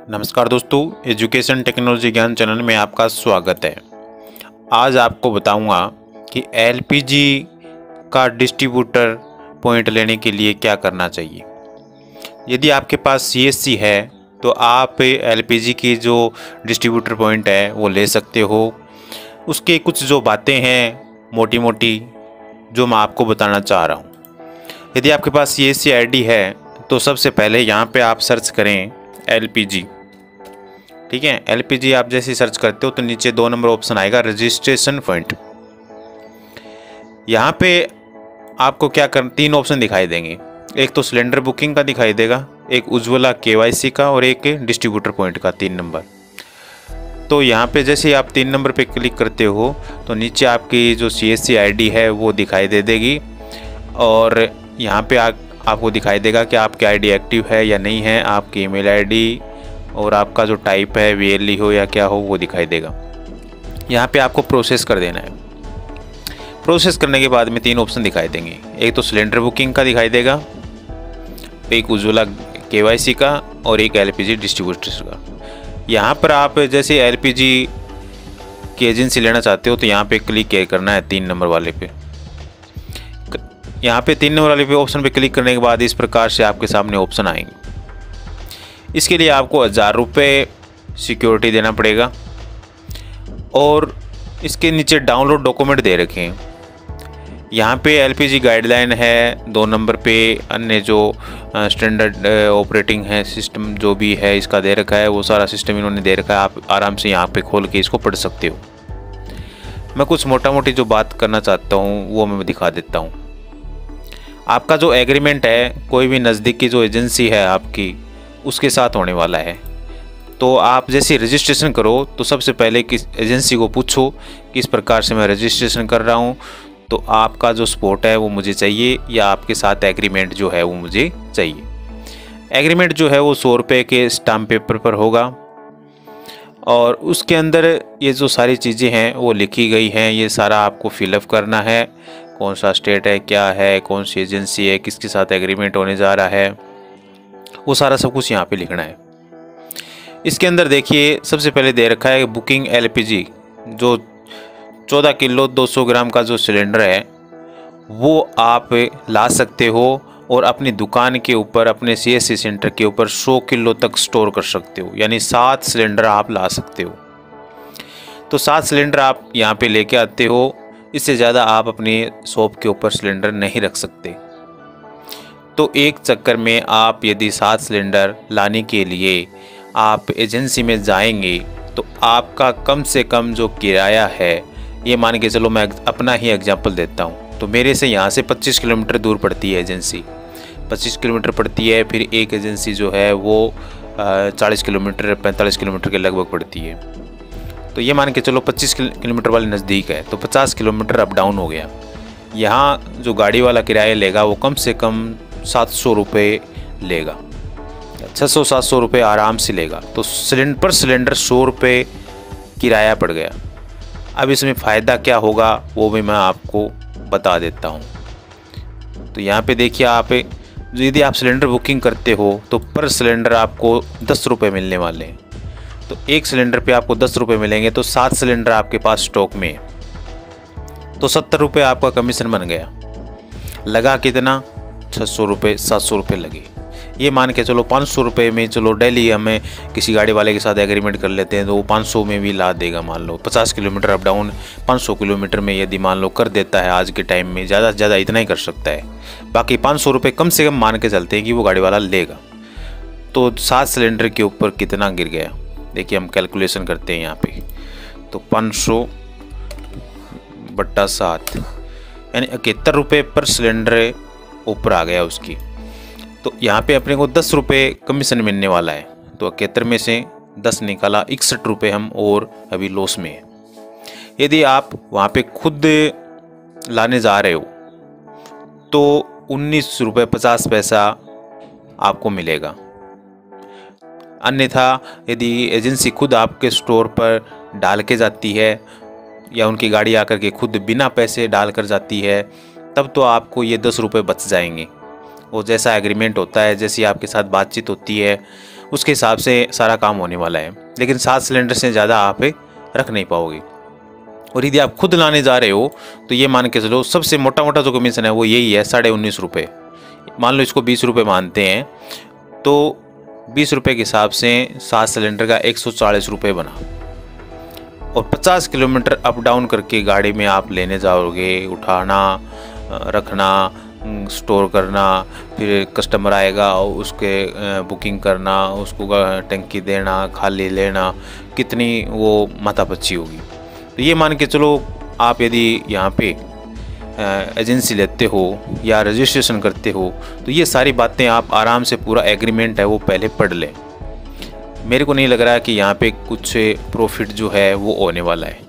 नमस्कार दोस्तों, education technology ज्ञान चैनल में आपका स्वागत है। आज आपको बताऊंगा कि एलपीजी का डिस्ट्रीब्यूटर पॉइंट लेने के लिए क्या करना चाहिए। यदि आपके पास सीएससी है तो आप एलपीजी की जो डिस्ट्रीब्यूटर पॉइंट है वो ले सकते हो। उसके कुछ जो बातें हैं मोटी मोटी जो मैं आपको बताना चाह रहा हूँ। यदि आपके पास सीएससी आईडी है तो सबसे पहले यहाँ पे आप सर्च करें एलपीजी। ठीक है, एलपीजी आप जैसे सर्च करते हो तो नीचे 2 नंबर ऑप्शन आएगा रजिस्ट्रेशन पॉइंट। यहाँ पे आपको क्या कर 3 ऑप्शन दिखाई देंगे। एक तो सिलेंडर बुकिंग का दिखाई देगा, एक उज्ज्वला केवाईसी का और एक डिस्ट्रीब्यूटर पॉइंट का 3 नंबर। तो यहाँ पे जैसे आप 3 नंबर पे क्लिक करते हो तो नीचे आपकी जो सीएससी आईडी है वो दिखाई दे देगी और यहाँ पे आपको दिखाई देगा कि आपकी आईडी एक्टिव है या नहीं है, आपकी ईमेल आईडी और आपका जो टाइप है वीएलई हो या क्या हो वो दिखाई देगा। यहाँ पे आपको प्रोसेस कर देना है। प्रोसेस करने के बाद में 3 ऑप्शन दिखाई देंगे। एक तो सिलेंडर बुकिंग का दिखाई देगा, एक उज्ज्वला केवाईसी का और एक एलपीजी डिस्ट्रीब्यूटर का। यहाँ पर आप जैसे एलपीजी की एजेंसी लेना चाहते हो तो यहाँ पे क्लिक करना है 3 नंबर वाले पे। यहाँ पे 3 नंबर वाले पे ऑप्शन पे क्लिक करने के बाद इस प्रकार से आपके सामने ऑप्शन आएंगे। इसके लिए आपको 1000 रुपये सिक्योरिटी देना पड़ेगा और इसके नीचे डाउनलोड डॉक्यूमेंट दे रखे हैं। यहाँ पे एलपीजी गाइडलाइन है 2 नंबर पे, अन्य जो स्टैंडर्ड ऑपरेटिंग है सिस्टम जो भी है इसका दे रखा है, वो सारा सिस्टम इन्होंने दे रखा है। आप आराम से यहाँ पे खोल के इसको पढ़ सकते हो। मैं कुछ मोटा मोटी जो बात करना चाहता हूँ वो मैं दिखा देता हूँ। आपका जो एग्रीमेंट है कोई भी नज़दीकी जो एजेंसी है आपकी उसके साथ होने वाला है। तो आप जैसे रजिस्ट्रेशन करो तो सबसे पहले किस एजेंसी को पूछो कि इस प्रकार से मैं रजिस्ट्रेशन कर रहा हूँ तो आपका जो सपोर्ट है वो मुझे चाहिए या आपके साथ एग्रीमेंट जो है वो मुझे चाहिए। एग्रीमेंट जो है वो 100 रुपये के स्टाम्प पेपर पर होगा और उसके अंदर ये जो सारी चीज़ें हैं वो लिखी गई हैं। ये सारा आपको फिलअप करना है, कौन सा स्टेट है, क्या है, कौन सी एजेंसी है, किसके साथ एग्रीमेंट होने जा रहा है, वो सारा सब कुछ यहाँ पे लिखना है। इसके अंदर देखिए सबसे पहले दे रखा है बुकिंग एलपीजी, जो 14 किलो 200 ग्राम का जो सिलेंडर है वो आप ला सकते हो और अपनी दुकान के ऊपर अपने सीएससी सेंटर के ऊपर 100 किलो तक स्टोर कर सकते हो, यानी 7 सिलेंडर आप ला सकते हो। तो 7 सिलेंडर आप यहाँ पे लेके आते हो। इससे ज़्यादा आप अपनी शॉप के ऊपर सिलेंडर नहीं रख सकते। तो एक चक्कर में आप यदि 7 सिलेंडर लाने के लिए आप एजेंसी में जाएंगे तो आपका कम से कम जो किराया है, ये मान के चलो मैं अपना ही एग्जांपल देता हूँ। तो मेरे से यहाँ से 25 किलोमीटर दूर पड़ती है एजेंसी, 25 किलोमीटर पड़ती है। फिर एक एजेंसी जो है वो 40 किलोमीटर 45 किलोमीटर के लगभग पड़ती है। तो ये मान के चलो 25 किलोमीटर वाले नज़दीक है तो 50 किलोमीटर अप डाउन हो गया। यहाँ जो गाड़ी वाला किराया लेगा वो कम से कम 700 रुपये लेगा, 600-700 रुपये आराम से लेगा। तो सिलेंडर पर सिलेंडर 100 रुपये किराया पड़ गया। अब इसमें फ़ायदा क्या होगा वो भी मैं आपको बता देता हूँ। तो यहाँ पे देखिए आप यदि आप सिलेंडर बुकिंग करते हो तो पर सिलेंडर आपको 10 रुपये मिलने वाले हैं। तो एक सिलेंडर पे आपको 10 रुपये मिलेंगे तो 7 सिलेंडर आपके पास स्टॉक में है तो 70 रुपये आपका कमीशन बन गया। लगा कितना? 600 रुपये 700 रुपये लगे। ये मान के चलो 500 रुपये में चलो डेली हमें किसी गाड़ी वाले के साथ एग्रीमेंट कर लेते हैं तो वो 500 में भी ला देगा। मान लो 50 किलोमीटर अप डाउन 500 किलोमीटर में यदि मान लो कर देता है, आज के टाइम में ज़्यादा से ज़्यादा इतना ही कर सकता है। बाकी 500 रुपये कम से कम मान के चलते हैं कि वो गाड़ी वाला लेगा। तो 7 सिलेंडर के ऊपर कितना गिर गया देखिए, हम कैलकुलेशन करते हैं यहाँ पे। तो 500 बट्टा 7 यानी 71 रुपये पर सिलेंडर ऊपर आ गया उसकी। तो यहाँ पे अपने को 10 रुपये कमीशन मिलने वाला है। तो 71 में से 10 निकाला, 61 रुपये हम और अभी लॉस में है। यदि आप वहाँ पे खुद लाने जा रहे हो तो 19 रुपये 50 पैसा आपको मिलेगा। अन्यथा यदि एजेंसी खुद आपके स्टोर पर डाल के जाती है या उनकी गाड़ी आकर के खुद बिना पैसे डाल कर जाती है तब तो आपको ये 10 रुपये बच जाएंगे। और जैसा एग्रीमेंट होता है, जैसी आपके साथ बातचीत होती है, उसके हिसाब से सारा काम होने वाला है। लेकिन 7 सिलेंडर से ज़्यादा आप रख नहीं पाओगे। और यदि आप खुद लाने जा रहे हो तो ये मान के चलो सबसे मोटा मोटा जो कमीशन है वो यही है, 19.5 रुपये। मान लो इसको 20 रुपये मानते हैं तो 20 रुपये के हिसाब से 7 सिलेंडर का 140 रुपये बना। और 50 किलोमीटर अप डाउन करके गाड़ी में आप लेने जाओगे, उठाना, रखना, स्टोर करना, फिर कस्टमर आएगा उसके बुकिंग करना, उसको टंकी देना, खाली लेना, कितनी वो माथापच्ची होगी। तो ये मान के चलो आप यदि यहाँ पे एजेंसी लेते हो या रजिस्ट्रेशन करते हो तो ये सारी बातें आप आराम से, पूरा एग्रीमेंट है वो पहले पढ़ लें। मेरे को नहीं लग रहा कि यहाँ पे कुछ प्रॉफिट जो है वो होने वाला है।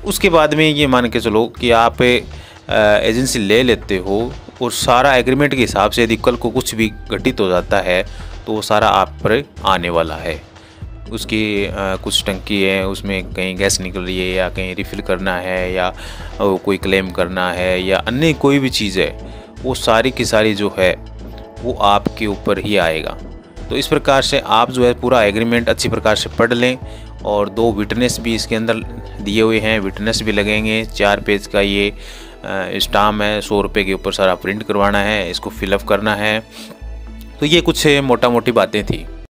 उसके बाद में ये मान के चलो कि आप एजेंसी ले लेते हो और सारा एग्रीमेंट के हिसाब से यदि कल को कुछ भी घटित हो जाता है तो वो सारा आप पर आने वाला है। उसकी कुछ टंकी है उसमें कहीं गैस निकल रही है या कहीं रिफ़िल करना है या कोई क्लेम करना है या अन्य कोई भी चीज़ है, वो सारी की सारी जो है वो आपके ऊपर ही आएगा। तो इस प्रकार से आप जो है पूरा एग्रीमेंट अच्छी प्रकार से पढ़ लें। और 2 विटनेस भी इसके अंदर दिए हुए हैं, विटनेस भी लगेंगे। 4 पेज का ये स्टाम्प है, 100 रुपये के ऊपर सारा प्रिंट करवाना है, इसको फिलअप करना है। तो ये कुछ मोटा मोटी बातें थी।